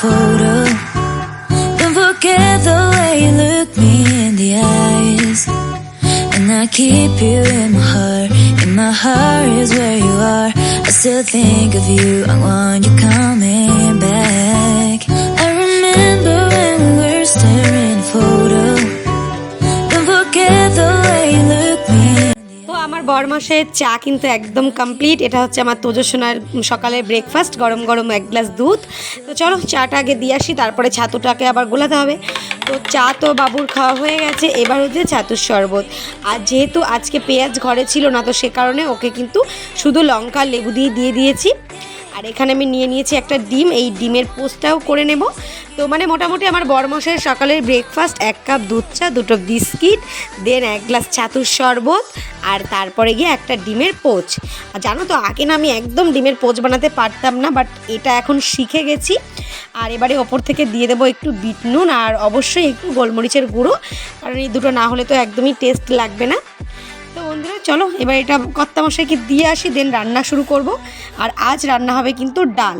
photo. Don't forget the way you look me in the eyes. And I keep you in my heart is where you are. I still think of you, I want you coming back. I remember when we were staring photo. Don't forget the way you look me. তো আমার বরমাসের চা কিন্তু একদম complete. এটা হচ্ছে আমার তোজসোনার সকালের breakfast, গরম গরম 1 গ্লাস দুধ। তো চলো চাটা আগে দিয়ে আসি, তারপরে ছাতুটাকে আবার গোলাতে হবে। তো চা তো বাবুর খাওয়া হয়ে গেছে, এবার হচ্ছে ছাতুর শরবত। আর যেহেতু আজকে পেঁয়াজ ঘরে ছিল না, তো সে কারণে ওকে কিন্তু শুধু লঙ্কা লেবু দিয়ে দিয়েছি। আর এখানে আমি নিয়ে নিয়েছি একটা ডিম, এই ডিমের পোস্টটাও করে নেব। তো মানে মোটামুটি আমার বরমশাইয়ের সকালের ব্রেকফাস্ট 1 কাপ দুধ চা, 2টো বিস্কিট, দেন 1 গ্লাস ছাতুর শরবত, আর তারপরে গিয়ে একটা ডিমের পোচ। আর জানো তো আগে না আমি একদম ডিমের পোচ বানাতে পারতাম না, বাট এটা এখন শিখে গেছি। আর এবারে ওপর থেকে দিয়ে দেবো একটু বিট নুন আর অবশ্যই একটু গোলমরিচের গুঁড়ো, কারণ এই দুটো না হলে তো একদমই টেস্ট লাগবে না। তো বন্ধুরা চলো এবার এটা কর্তামশাইকে দিয়ে আসি, দেন রান্না শুরু করব। আর আজ রান্না হবে কিন্তু ডাল।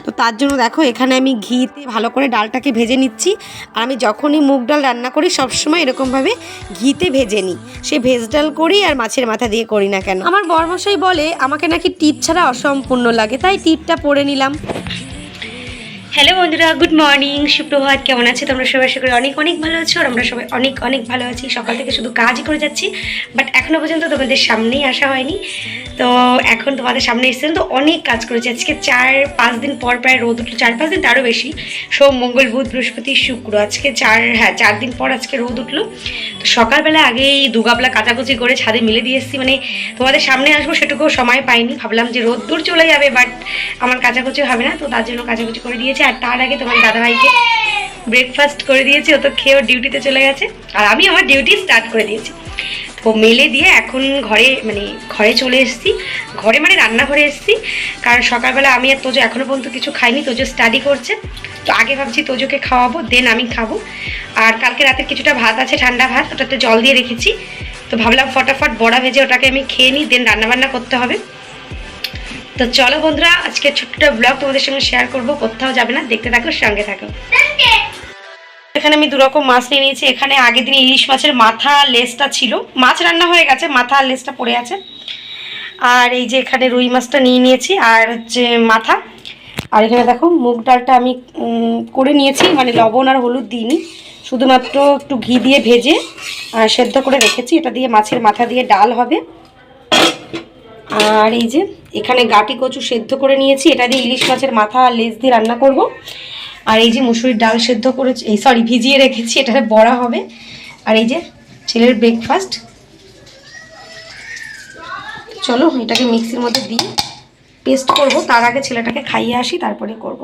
তো তার জন্য দেখো এখানে আমি ঘিতে ভালো করে ডালটাকে ভেজে নিচ্ছি। আর আমি যখনই মুগ ডাল রান্না করি সবসময় এরকমভাবে ঘিতে ভেজে নিই, সে ভেজ ডাল করি আর মাছের মাথা দিয়ে করি না কেন। আমার বরমশাই বলে আমাকে নাকি টিপ ছাড়া অসম্পূর্ণ লাগে, তাই টিপটা পরে নিলাম। হ্যালো বন্ধুরা, গুড মর্নিং, সুপ্রভাত। কেমন আছে তোমরা সবাই? আশা করি অনেক অনেক ভালো আছো। আর আমরা সবাই অনেক অনেক ভালো আছি। সকাল থেকে শুধু কাজই করে যাচ্ছি, বাট এখনও পর্যন্ত তোমাদের সামনেই আসা হয়নি। তো এখন তোমাদের সামনে এসেছেন, তো অনেক কাজ করেছি আজকে। 4-5 দিন পর প্রায় রোদ উঠলো, 4-5 দিন তারও বেশি। সোম, মঙ্গল, বুধ, বৃহস্পতি, শুক্র, আজকে 4 দিন পর আজকে রোদ উঠলো। তো সকালবেলা আগেই দুগাবলা কাচাকুচি করে ছাদে মিলে দিয়ে এসেছি, মানে তোমাদের সামনে আসবো সেটুকুও সময় পাইনি। ভাবলাম যে রোদ দূর চলে যাবে, বাট আমার কাচাকুচি হবে না, তো তার জন্য কাচাকুচি করে দিয়েছি। আর তার আগে তোমার দাদাভাইকে ব্রেকফাস্ট করে দিয়েছি, ও তো খেয়েও ডিউটিতে চলে গেছে, আর আমি আমার ডিউটি স্টার্ট করে দিয়েছি। তো মেলে দিয়ে এখন ঘরে চলে এসেছি। ঘরে মানে রান্নাঘরে এসেছি, কারণ সকালবেলা আমি আর তোজো এখনও পর্যন্ত কিছু খাইনি। তোজো স্টাডি করছে, তো আগে ভাবছি তোজোকে খাওয়াবো, দেন আমি খাবো। আর কালকে রাতের কিছুটা ভাত আছে, ঠান্ডা ভাত, ওটাতে জল দিয়ে রেখেছি। তো ভাবলাম ফটাফট বড়া ভেজে ওটাকে আমি খেয়ে নিই, দেন রান্নাবান্না করতে হবে। তো চলো বন্ধুরা, আজকে ছোট্ট ব্লগ তোমাদের সঙ্গে শেয়ার করবো, কোথাও যাবে না, দেখতে থাকো, সঙ্গে থাকো। এখানে আমি 2 রকম মাছ নিয়ে নিয়েছি। এখানে আগের দিন ইলিশ মাছের মাথা লেজটা ছিল, মাছ রান্না হয়ে গেছে, মাথা আর লেজটা পড়ে আছে। আর এই যে এখানে রুই মাছটা নিয়ে নিয়েছি, আর হচ্ছে মাথা। আর এখানে দেখো মুগ ডালটা আমি করে নিয়েছি, মানে লবণ আর হলুদ দিইনি, শুধুমাত্র একটু ঘি দিয়ে ভেজে সেদ্ধ করে রেখেছি। এটা দিয়ে মাছের মাথা দিয়ে ডাল হবে। আর এই যে এখানে গাটি কচু সেদ্ধ করে নিয়েছি, এটা দিয়ে ইলিশ মাছের মাথা আর লেজ দিয়ে রান্না করব। আর এই যে মুসুরির ডাল সেদ্ধ করেছি, ভিজিয়ে রেখেছি, এটাতে বড়া হবে। আর এই যে ছেলের ব্রেকফাস্ট। চলো এটাকে মিক্সির মধ্যে দিয়ে পেস্ট করব, তার আগে ছেলেটাকে খাইয়ে আসি, তারপরে করব।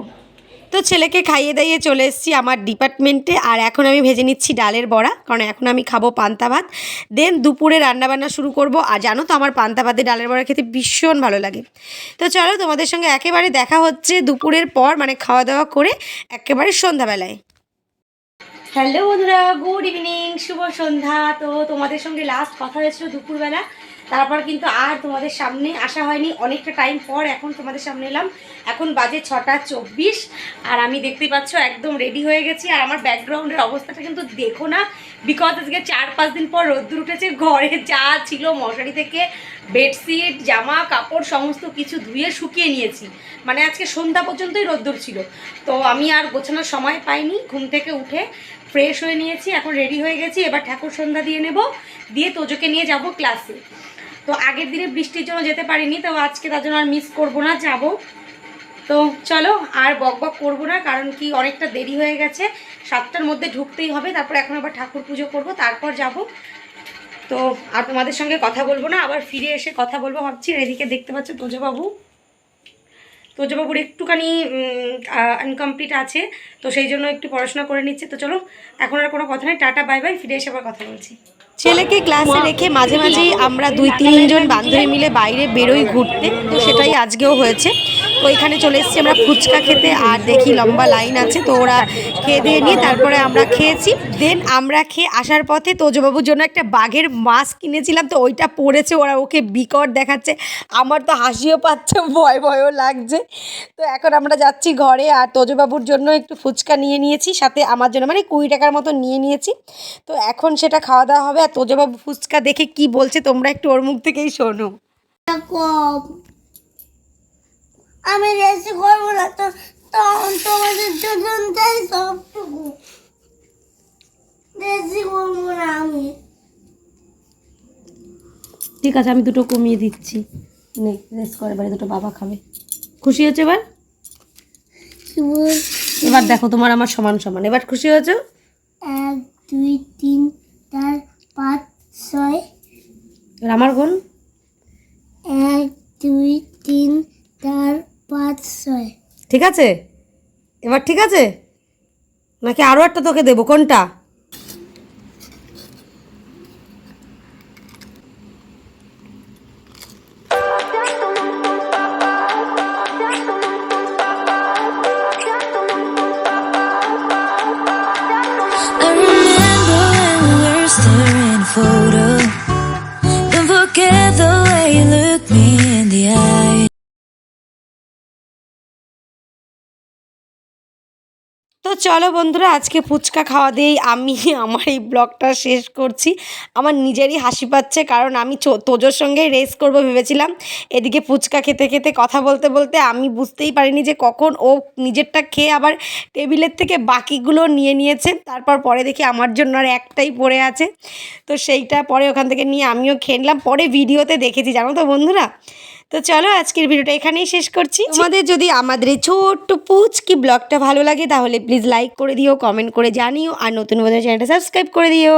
তো ছেলেকে খাইয়ে দাইয়ে চলে এসেছি আমার ডিপার্টমেন্টে। আর এখন আমি ভেজে নিচ্ছি ডালের বড়া, কারণ এখন আমি খাবো পান্তা ভাত, দেন দুপুরে রান্নাবান্না শুরু করব। আর জানো তো আমার পান্তা ভাতে ডালের বড়া খেতে ভীষণ ভালো লাগে। তো চলো তোমাদের সঙ্গে একেবারে দেখা হচ্ছে দুপুরের পর, মানে খাওয়া দাওয়া করে একেবারে সন্ধ্যাবেলায়। হ্যালো বন্ধুরা, গুড ইভিনিং, শুভ সন্ধ্যা। তো তোমাদের সঙ্গে লাস্ট কথা হয়েছিল দুপুরবেলা, তারপর কিন্তু আর তোমাদের সামনে আসা হয়নি অনেকটা টাইম পর। এখন তোমাদের সামনে এলাম, এখন বাজে 6টা 24। আর আমি দেখতেই পাচ্ছ একদম রেডি হয়ে গেছি। আর আমার ব্যাকগ্রাউন্ডের অবস্থাটা কিন্তু দেখো না, বিকজ আজকে 4-5 দিন পর রোদ্দুর উঠেছে। ঘরে যা ছিল মশারি থেকে বেডশিট, জামা কাপড় সমস্ত কিছু ধুয়ে শুকিয়ে নিয়েছি, মানে আজকে সন্ধ্যা পর্যন্তই রোদ্দুর ছিল। তো আমি আর গোছানোর সময় পাইনি, ঘুম থেকে উঠে ফ্রেশ হয়ে নিয়েছি, এখন রেডি হয়ে গেছি। এবার ঠাকুর সন্ধ্যা দিয়ে নেব, দিয়ে তোজোকে নিয়ে যাব ক্লাসে। তো আগের দিনে বৃষ্টির জন্য যেতে পারিনি, তো আজকে তার জন্য আর মিস করবো না, যাব। তো চলো আর বক বক করবো না, কারণ কি অনেকটা দেরি হয়ে গেছে, 7টার মধ্যে ঢুকতেই হবে। তারপর এখন আবার ঠাকুর পুজো করব, তারপর যাব। তো আর তোমাদের সঙ্গে কথা বলবো না, আবার ফিরে এসে কথা বলবো ভাবছি। এদিকে দেখতে পাচ্ছ তোজবাবুর একটুখানি আনকমপ্লিট আছে, তো সেই জন্য একটু পড়াশোনা করে নিচ্ছে। তো চলো এখন আর কোনো কথা নেই, টাটা বাই বাই, ফিরে এসে আবার কথা বলছি। ছেলেকে ক্লাসে রেখে মাঝে মাঝেই আমরা 2-3 জন বান্ধবী মিলে বাইরে বেরোই ঘুরতে, তো সেটাই আজকেও হয়েছে। তো এখানে চলে এসেছি আমরা ফুচকা খেতে, আর দেখি লম্বা লাইন আছে, তো ওরা খেয়ে দিয়ে নিয়ে তারপরে আমরা খেয়েছি। দেন আমরা খেয়ে আসার পথে তোজবাবুর জন্য একটা বাঘের মাস্ক কিনেছিলাম, তো ওইটা পরেছে, ওরা ওকে বিকট দেখাচ্ছে। আমার তো হাসিও পাচ্ছে, ভয়ও লাগছে। তো এখন আমরা যাচ্ছি ঘরে, আর তোজবাবুর জন্য একটু ফুচকা নিয়ে নিয়েছি, সাথে আমার জন্য মানে 20 টাকার মতো নিয়ে নিয়েছি। তো এখন সেটা খাওয়া দাওয়া হবে। আর তোজবাবু ফুচকা দেখে কি বলছে তোমরা একটু ওর মুখ থেকেই শোনো। কম আমি রেসি করবো না, তো তখন তোমাদের দুজনটাই সবটুকু রেসি করবো না আমি। ঠিক আছে, আমি দুটো কমিয়ে দিচ্ছি, নে রেস করে এবারে দুটো বাবা খাবে। খুশি হয়েছে এবার? এবার দেখো তোমার আমার সমান সমান, এবার খুশি হয়েছে? 1 2 3 4 5 6। এবার আমার গুণ 1 2 3 4 5 6। ঠিক আছে? এবার ঠিক আছে নাকি আরও একটা তোকে দেবো, কোনটা? I remember when we were staring a photo. Don't forget the way you looked me in the eye. তো চলো বন্ধুরা, আজকে ফুচকা খাওয়া দিয়েই আমি আমার এই ব্লগটা শেষ করছি। আমার নিজেরই হাসি পাচ্ছে, কারণ আমি তোজোর সঙ্গে রেস করব ভেবেছিলাম, এদিকে ফুচকা খেতে খেতে কথা বলতে বলতে আমি বুঝতেই পারিনি যে কখন ও নিজেরটা খেয়ে আবার টেবিলের থেকে বাকিগুলো নিয়ে নিয়েছে। তারপর পরে দেখি আমার জন্য আর একটাই পড়ে আছে, তো সেইটা পরে ওখান থেকে নিয়ে আমিও খেয়ে নিলাম। পরে ভিডিওতে দেখেছি, জানো তো বন্ধুরা। তো চলো আজকের ভিডিওটা এখানেই শেষ করছি। তোমাদের যদি আমাদের এই ছোট্ট পুচকি ব্লগটা ভালো লাগে তাহলে প্লিজ লাইক করে দিও, কমেন্ট করে জানিও, আর নতুন বন্ধুদের চ্যানেলটা সাবস্ক্রাইব করে দিও।